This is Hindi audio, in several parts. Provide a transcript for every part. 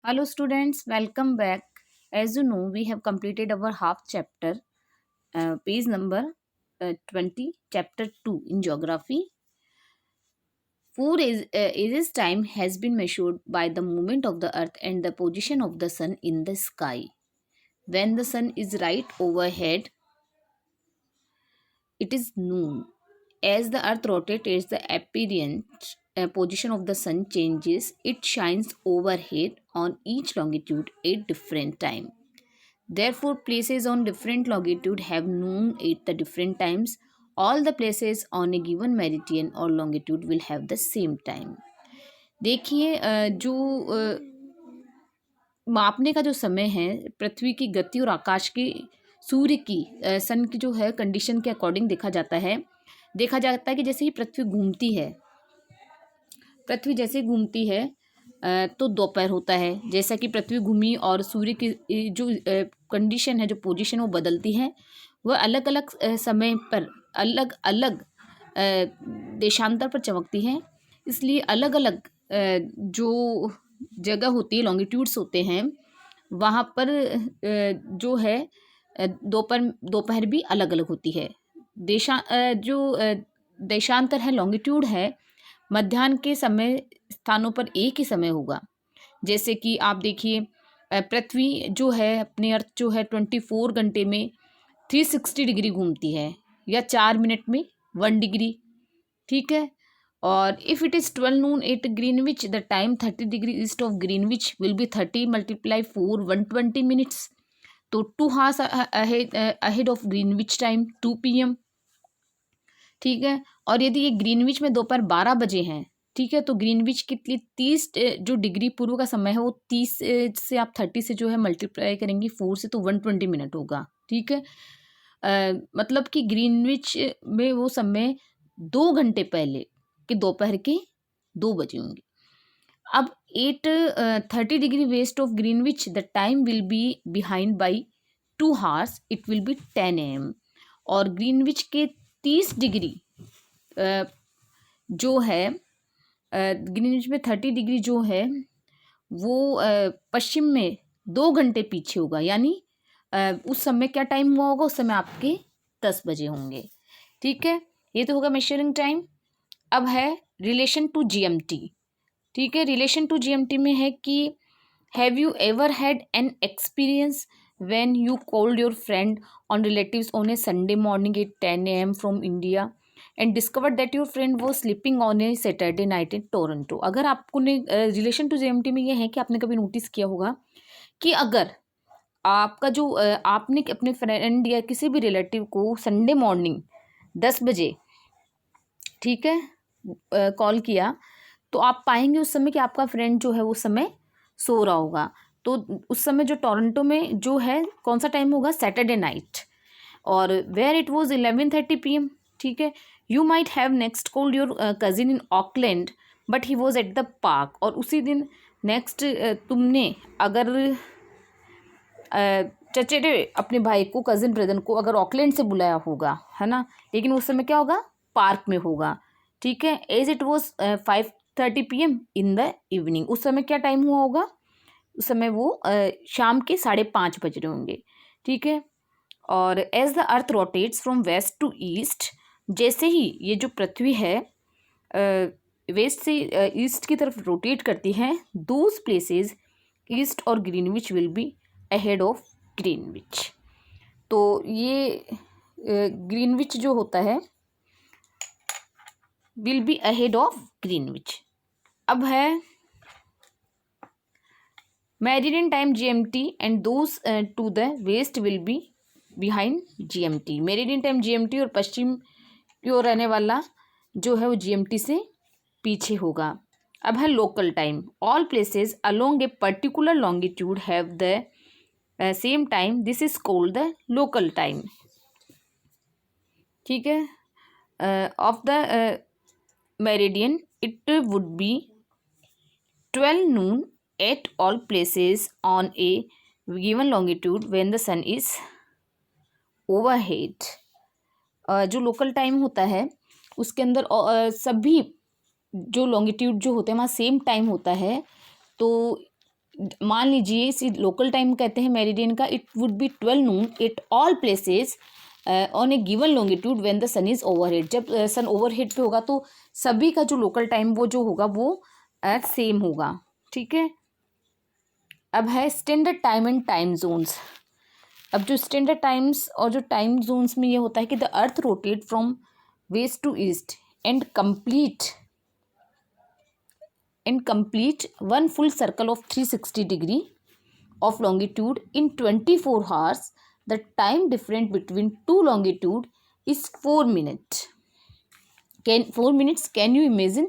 Hello students, welcome back. As you know, we have completed our half chapter, page number 20, chapter 2 in geography. Ages time has been measured by the movement of the earth and the position of the sun in the sky. When the sun is right overhead, it is noon. As the earth rotates, the apparent position of the sun changes. It shines overhead on each longitude at different time. Therefore, places on different longitude have noon at the different times. All the places on a given meridian or longitude will have the same time. देखिए जो मापने का जो समय है पृथ्वी की गति और आकाश की सूर्य की सन की जो है कंडीशन के अकॉर्डिंग देखा जाता है कि जैसे ही पृथ्वी जैसे घूमती है तो दोपहर होता है। जैसा कि पृथ्वी घूमी और सूर्य की जो कंडीशन है, जो पोजीशन वो बदलती है, वह अलग अलग समय पर अलग अलग देशांतर पर चमकती है। इसलिए अलग अलग जो जगह होती है, लॉन्गिट्यूड्स होते हैं, वहाँ पर जो है दोपहर भी अलग अलग होती है। जो देशांतर है, लॉन्गिट्यूड है, मध्याह्न के समय स्थानों पर एक ही समय होगा। जैसे कि आप देखिए पृथ्वी जो है, अपनी अर्थ जो है 24 घंटे में 360 डिग्री घूमती है, या 4 मिनट में 1 डिग्री। ठीक है। और if it is 12 noon at Greenwich, the time 30 degree east of Greenwich will be 30 × 4 120 minutes. तो 2 hours ahead of Greenwich time 2 PM। ठीक है। और यदि ये ग्रीनविच में दोपहर 12 बजे हैं, ठीक है, तो ग्रीनविच के लिए 30 जो डिग्री पूर्व का समय है वो 30 से आप 30 से जो है मल्टीप्लाई करेंगे 4 से, तो 120 मिनट होगा। ठीक है। मतलब कि ग्रीनविच में वो समय 2 घंटे पहले कि दोपहर के 2 बजे होंगे। अब 30 degree west of Greenwich the time will be behind by 2 hours, it will be 10 AM। और ग्रीनविच के 30 डिग्री जो है, ग्रीनविच में 30 डिग्री जो है वो पश्चिम में 2 घंटे पीछे होगा। यानी उस समय क्या टाइम हुआ होगा, उस समय आपके 10 बजे होंगे। ठीक है। ये तो होगा मेजरिंग टाइम। अब है रिलेशन टू GMT। ठीक है। रिलेशन टू GMT में है कि have you ever had an experience when you called your friend on relatives on a Sunday morning at 10 AM from India and discovered that your friend was sleeping on a Saturday night in Toronto। अगर आपको ने रिलेशन टू GMT में ये है कि आपने कभी नोटिस किया होगा कि अगर आपका जो आपने अपने फ्रेंड या किसी भी रिलेटिव को संडे मॉर्निंग 10 बजे, ठीक है, कॉल किया, तो आप पाएंगे उस समय कि आपका फ्रेंड जो है वो समय सो रहा होगा। तो उस समय जो टोरंटो में जो है कौन सा टाइम होगा, सैटरडे नाइट। और वेयर इट वॉज 11:30 PM। ठीक है। You might have next called your cousin in Auckland but he was at the park. और उसी दिन नेक्स्ट तुमने अगर चचेरे अपने भाई को, कजिन ब्रदर को अगर ऑकलैंड से बुलाया होगा, है ना, लेकिन उस समय क्या होगा, पार्क में होगा। ठीक है। As it was 5:30 PM in the evening. उस समय क्या टाइम हुआ होगा, उस समय वो शाम के 5:30 बज रहे होंगे। ठीक है। और as the earth rotates from west to east, जैसे ही ये जो पृथ्वी है वेस्ट से ईस्ट की तरफ रोटेट करती है, दोज प्लेसेस ईस्ट और Greenwich will be ahead of Greenwich. तो ये ग्रीनविच जो होता है will be ahead of Greenwich. अब है meridian time GMT and those to the west will be behind GMT। Meridian time GMT और पश्चिम की ओर रहने वाला जो है वो GMT से पीछे होगा। अब है local time. All places along a particular longitude have the same time, this is called the local time. ठीक है। Of the meridian it would be 12 noon at all places on a given longitude when the sun is overhead। जो लोकल टाइम होता है उसके अंदर सभी जो लॉन्गिट्यूड जो होते हैं वहाँ सेम टाइम होता है। तो मान लीजिए इसे लोकल टाइम कहते हैं मेरिडियन का, it would be 12 noon at all places on a given longitude when the sun is overhead. जब सन ओवरहेड पे होगा तो सभी का जो लोकल टाइम वो जो होगा वो सेम होगा। ठीक है, अब है standard time and time zones. अब जो स्टैंडर्ड टाइम्स और जो टाइम जोन्स में ये होता है कि the earth rotate from west to east and complete one full circle of 360 degree of longitude in 24 hours. The time difference between two longitude is 4 minutes. 4 minutes, can you imagine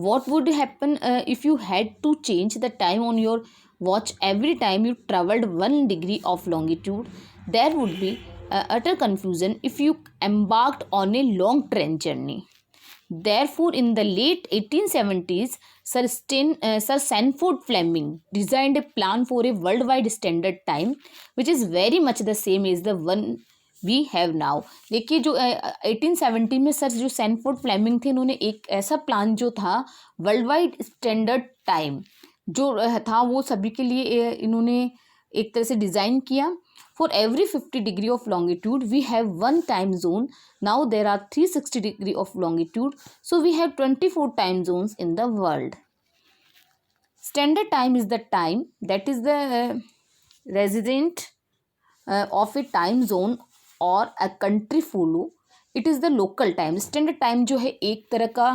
what would happen if you had to change the time on your watch every time you traveled 1 degree of longitude? There would be utter confusion if you embarked on a long train journey. Therefore, in the late 1870s, Sir Sanford Fleming designed a plan for a worldwide standard time, which is very much the same as the one we have now. देखिए जो 1870 में सर जो सैनफोर्ड फ्लेमिंग थे, इन्होंने एक ऐसा प्लान जो था वर्ल्ड वाइड स्टैंडर्ड टाइम जो था वो सभी के लिए इन्होंने एक तरह से डिज़ाइन किया। For every 50 degree of longitude, we have one time zone. Now there are 360 degree of longitude, so we have 24 time zones in the world. Standard time is the time that is the resident of a time zone or a country follow. It is the local time. Standard time जो है एक तरह का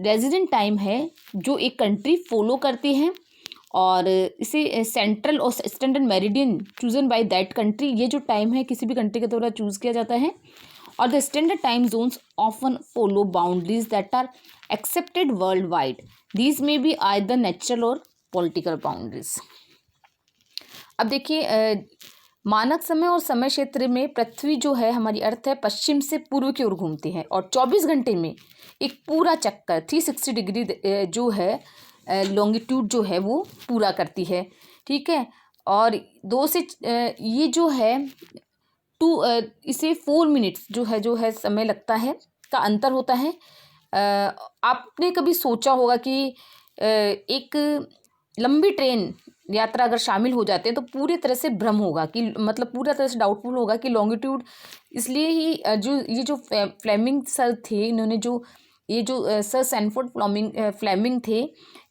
resident time है जो एक country follow करती है और इसे सेंट्रल और standard meridian chosen by that country, ये जो टाइम है किसी भी कंट्री के द्वारा चूज़ किया जाता है। और the standard time zones often follow boundaries that are accepted world wide. These may be either natural or political boundaries. अब देखिए मानक समय और समय क्षेत्र में पृथ्वी जो है हमारी अर्थ है पश्चिम से पूर्व की ओर घूमती है और 24 घंटे में एक पूरा चक्कर 360 डिग्री जो है लॉन्गिट्यूड जो है वो पूरा करती है। ठीक है, और 2 से ये जो है इसे 4 मिनट्स जो है समय लगता है का अंतर होता है। आपने कभी सोचा होगा कि एक लंबी ट्रेन यात्रा अगर शामिल हो जाते हैं तो पूरी तरह से भ्रम होगा कि मतलब पूरा तरह से डाउटफुल होगा कि लॉन्गिट्यूड, इसलिए ही ये जो फ्लेमिंग सर थे, इन्होंने ये जो सर सैनफोर्ड फ्लेमिंग थे,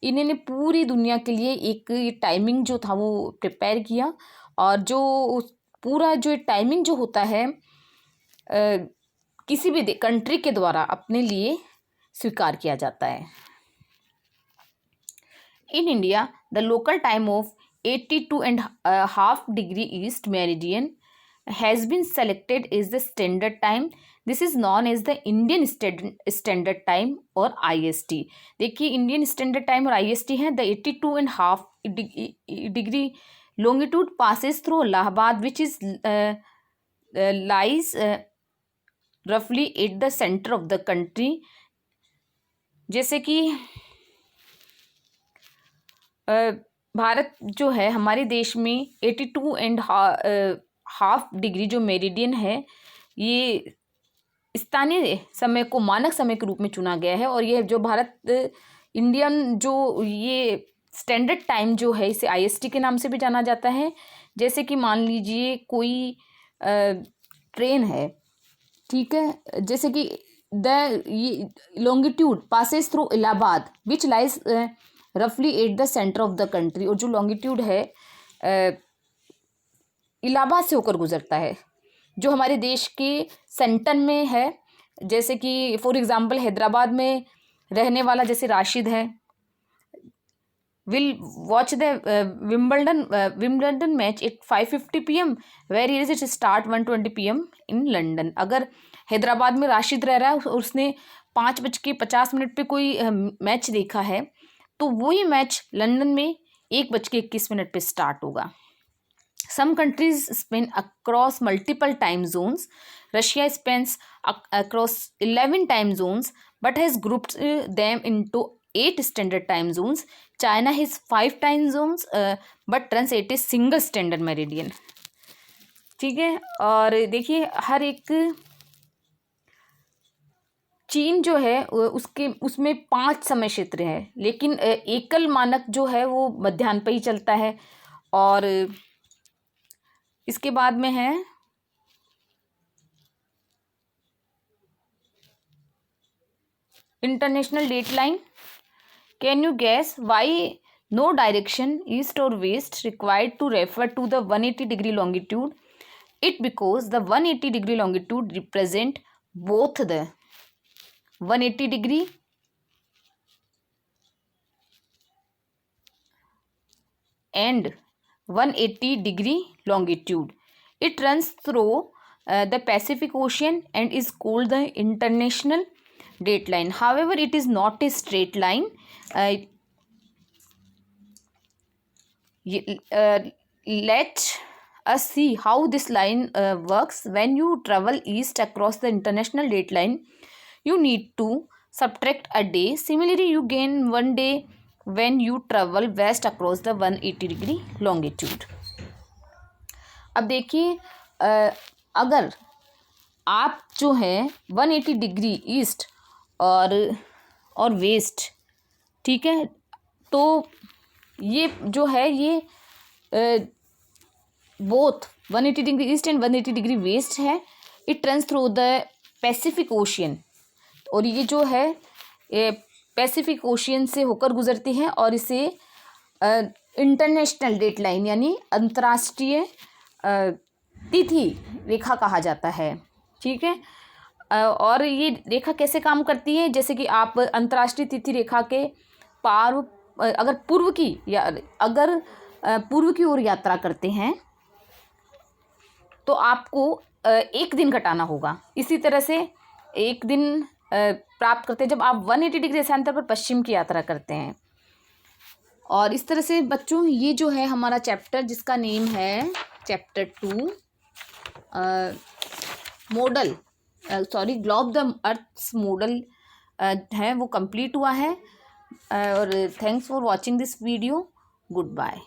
इन्होंने पूरी दुनिया के लिए एक टाइमिंग जो था वो प्रिपेयर किया। और जो पूरा जो टाइमिंग जो होता है किसी भी कंट्री के द्वारा अपने लिए स्वीकार किया जाता है। In India the local time of 82.5 degree east meridian has been selected as the standard time. This is known as the Indian Standard Time और IST. देखिए इंडियन स्टैंडर्ड टाइम और IST है। The 82.5 degree longitude passes through Allahabad, which is lies roughly at the center of the country. जैसे कि भारत जो है हमारे देश में 82.5 डिग्री जो मेरिडियन है ये स्थानीय समय को मानक समय के रूप में चुना गया है। और ये जो भारत इंडियन जो ये स्टैंडर्ड टाइम जो है इसे IST के नाम से भी जाना जाता है। जैसे कि मान लीजिए कोई ट्रेन है, ठीक है, जैसे कि the longitude passes through Allahabad which lies रफली at the centre of the country. और जो लॉन्गिट्यूड है इलाहाबाद से होकर गुजरता है जो हमारे देश के सेंटर में है। जैसे कि फॉर एग्जांपल हैदराबाद में रहने वाला जैसे राशिद है, will watch the Wimbledon match at 5:50 PM, where is it start 1:20 PM in London. अगर हैदराबाद में राशिद रह रहा है और उसने 5:50 पे कोई मैच देखा है तो वही मैच लंदन में 1:21 पे स्टार्ट होगा। Some countries span across multiple time zones. Russia spans across 11 time zones but has grouped them into 8 standard time zones. China has 5 time zones but runs at a single standard meridian. ठीक है, और देखिए हर एक चीन जो है उसमें 5 समय क्षेत्र है, लेकिन एकल मानक जो है वो मध्याह्न पे ही चलता है। और इसके बाद में है international date line. Can you guess why no direction east और west required to refer to the 180 degree longitude? It because the 180 degree longitude represent both the 180 degree and 180 degree longitude. It runs through the Pacific Ocean and is called the international date line. However, it is not a straight line. Let us see how this line works. When you travel east across the international date line, you need to subtract a day. Similarly, you gain 1 day when you travel west across the 180 degree longitude. अब देखिए, अगर आप जो है 180 डिग्री ईस्ट और वेस्ट, ठीक है, तो ये जो है ये both 180 degree east and 180 degree west है। It runs through the Pacific Ocean, और ये जो है पैसिफिक ओशियन से होकर गुजरती है, और इसे इंटरनेशनल डेट लाइन यानी अंतर्राष्ट्रीय तिथि रेखा कहा जाता है। ठीक है, और ये रेखा कैसे काम करती है? जैसे कि आप अंतर्राष्ट्रीय तिथि रेखा के पार अगर पूर्व की ओर यात्रा करते हैं तो आपको 1 दिन घटाना होगा। इसी तरह से 1 दिन प्राप्त करते हैं जब आप 180 डिग्री देशांतर पर पश्चिम की यात्रा करते हैं। और इस तरह से बच्चों, ये जो है हमारा चैप्टर, जिसका नेम है chapter 2 model globe the earth's model है, वो कंप्लीट हुआ है। और thanks for watching this video. Good bye.